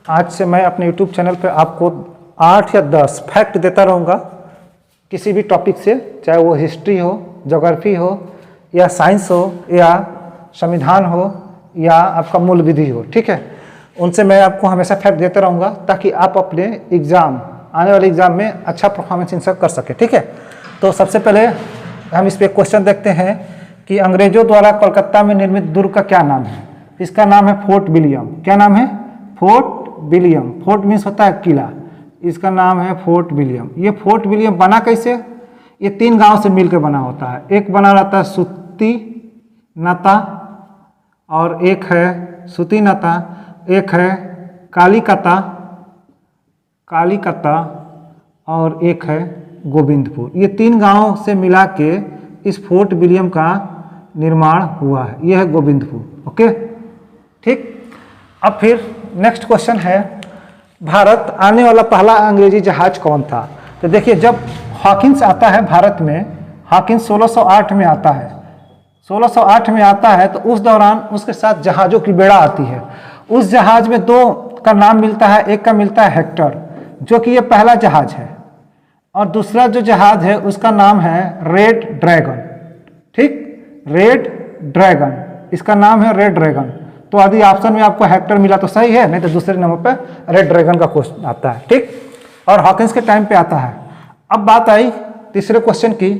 आज से मैं अपने YouTube चैनल पर आपको 8 या 10 फैक्ट देता रहूँगा किसी भी टॉपिक से, चाहे वो हिस्ट्री हो, ज्योग्राफी हो या साइंस हो या संविधान हो या आपका मूल विधि हो। ठीक है, उनसे मैं आपको हमेशा फैक्ट देता रहूँगा ताकि आप अपने एग्ज़ाम, आने वाले एग्ज़ाम में अच्छा परफॉर्मेंस इनसे कर सके। ठीक है, तो सबसे पहले हम इस पर क्वेश्चन देखते हैं कि अंग्रेजों द्वारा कोलकाता में निर्मित दुर्ग का क्या नाम है। इसका नाम है फोर्ट विलियम। क्या नाम है? Fort William. फोर्ट मीन्स होता है किला, इसका नाम है फोर्ट विलियम। ये फोर्ट विलियम बना कैसे? ये 3 गांव से मिलकर बना होता है। एक बना रहता है सुती नता और एक है सुती नता, एक है कालीकता और एक है गोविंदपुर। ये 3 गांवों से मिला के इस फोर्ट विलियम का निर्माण हुआ है। यह है गोविंदपुर। ओके, ठीक। अब फिर नेक्स्ट क्वेश्चन है, भारत आने वाला पहला अंग्रेजी जहाज कौन था? तो देखिए, जब हॉकिंस आता है भारत में, हॉकिंस 1608 में आता है, 1608 में आता है, तो उस दौरान उसके साथ जहाज़ों की बेड़ा आती है। उस जहाज में 2 का नाम मिलता है, एक का मिलता है हेक्टर, जो कि ये पहला जहाज है, और दूसरा जो जहाज है उसका नाम है रेड ड्रैगन। ठीक, रेड ड्रैगन, इसका नाम है रेड ड्रैगन। तो यदि ऑप्शन में आपको हेक्टर मिला तो सही है, नहीं तो दूसरे नंबर पे रेड ड्रैगन का क्वेश्चन आता है। ठीक, और हॉकिंस के टाइम पे आता है। अब बात आई तीसरे क्वेश्चन की,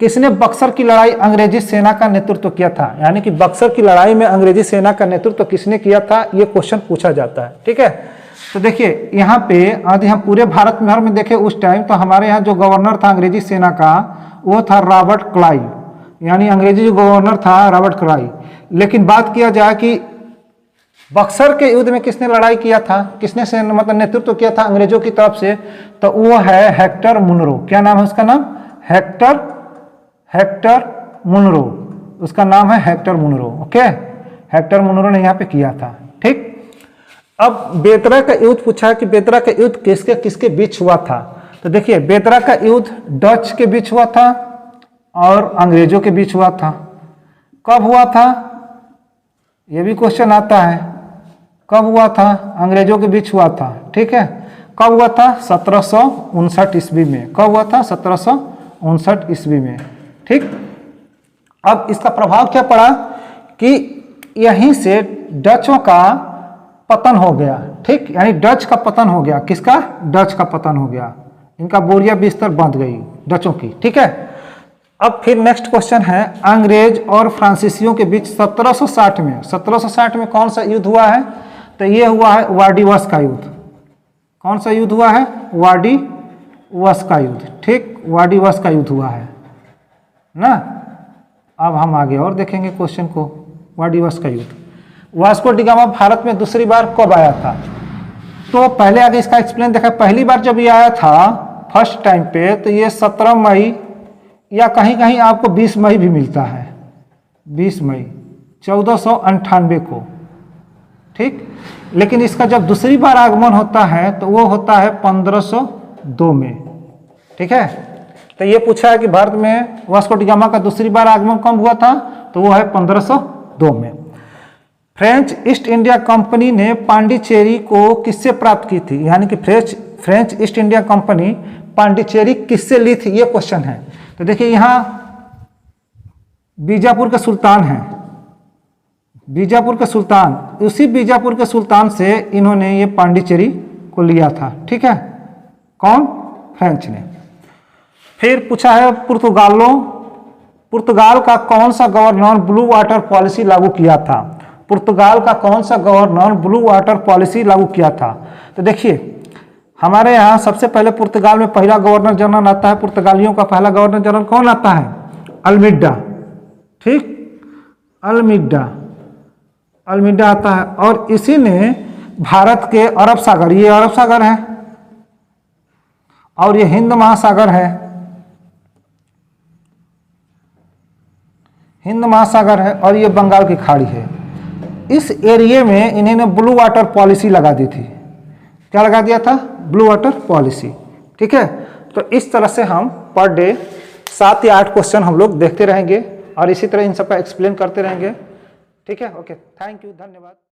किसने बक्सर की लड़ाई अंग्रेजी सेना का नेतृत्व किया था? यानी कि बक्सर की लड़ाई में अंग्रेजी सेना का नेतृत्व किसने किया था, ये क्वेश्चन पूछा जाता है। ठीक है, तो देखिए यहाँ पे यदि हम पूरे भारत भर में देखें उस टाइम, तो हमारे यहाँ जो गवर्नर था अंग्रेजी सेना का वो था रॉबर्ट क्लाइव, यानी अंग्रेजी जो गवर्नर था रॉबर्ट क्लाइव। लेकिन बात किया जाए कि बक्सर के युद्ध में किसने लड़ाई किया था, किसने से मतलब नेतृत्व किया था अंग्रेजों की तरफ से, तो वो है हेक्टर मुनरो। क्या नाम है उसका? नाम हेक्टर मुनरो, उसका नाम है Hector Munro. Okay, Hector Munro ने यहाँ पे किया था। ठीक, अब बेतरा का युद्ध पूछा है कि बेतरा का युद्ध किसके किसके बीच हुआ था। तो देखिए, बेतरा का युद्ध डच के बीच हुआ था और अंग्रेजों के बीच हुआ था। कब हुआ था, ये भी क्वेश्चन आता है। कब हुआ था? अंग्रेजों के बीच हुआ था। ठीक है, कब हुआ था? 1759 ईस्वी में। कब हुआ था? 1759 ईस्वी में। ठीक, अब इसका प्रभाव क्या पड़ा कि यहीं से डचों का पतन हो गया। ठीक, यानी डच का पतन हो गया। किसका? डच का पतन हो गया। इनका बोरिया बिस्तर बंध गई डचों की। ठीक है, अब फिर नेक्स्ट क्वेश्चन है, अंग्रेज और फ्रांसीसियों के बीच 1760 में कौन सा युद्ध हुआ है? तो ये हुआ है वार्डिवस का युद्ध। कौन सा युद्ध हुआ है? वार्डिवस का युद्ध। ठीक, वार्डिवस का युद्ध हुआ है ना। अब हम आगे और देखेंगे क्वेश्चन को। वार्डिवस का युद्ध, वास्को डी गामा भारत में दूसरी बार कब आया था? तो पहले आगे इसका एक्सप्लेन देखा। पहली बार जब ये आया था फर्स्ट टाइम पे, तो ये 17 मई या कहीं कहीं आपको 20 मई भी मिलता है, 20 मई 1498 को। ठीक, लेकिन इसका जब दूसरी बार आगमन होता है तो वो होता है 1502 में। ठीक है, तो ये पूछा है कि भारत में वास्को डी गामा का दूसरी बार आगमन कब हुआ था, तो वो है 1502 में। फ्रेंच ईस्ट इंडिया कंपनी ने पांडिचेरी को किससे प्राप्त की थी? यानी कि French east India company Pondicherry किससे ली थी, ये क्वेश्चन है। तो देखिए, यहाँ बीजापुर के सुल्तान हैं, बीजापुर के सुल्तान, उसी बीजापुर के सुल्तान से इन्होंने ये पांडिचेरी को लिया था। ठीक है, कौन? फ्रेंच ने। फिर पूछा है पुर्तगाल का कौन सा गवर्नर ब्लू वाटर पॉलिसी लागू किया था? पुर्तगाल का कौन सा गवर्नर ब्लू वाटर पॉलिसी लागू किया था? तो देखिए, हमारे यहाँ सबसे पहले पुर्तगाल में पहला गवर्नर जनरल आता है। पुर्तगालियों का पहला गवर्नर जनरल कौन आता है? अल्मीडा। ठीक, अल्मीडा आता है, और इसी ने भारत के अरब सागर, ये अरब सागर है और ये हिंद महासागर है, हिंद महासागर है, और ये बंगाल की खाड़ी है। इस एरिया में इन्होंने ब्लू वाटर पॉलिसी लगा दी थी। क्या लगा दिया था? Blue water policy. ठीक है, तो इस तरह से हम पर डे 7 या 8 क्वेश्चन हम लोग देखते रहेंगे और इसी तरह इन सब का एक्सप्लेन करते रहेंगे। ठीक है, ओके, थैंक यू, धन्यवाद।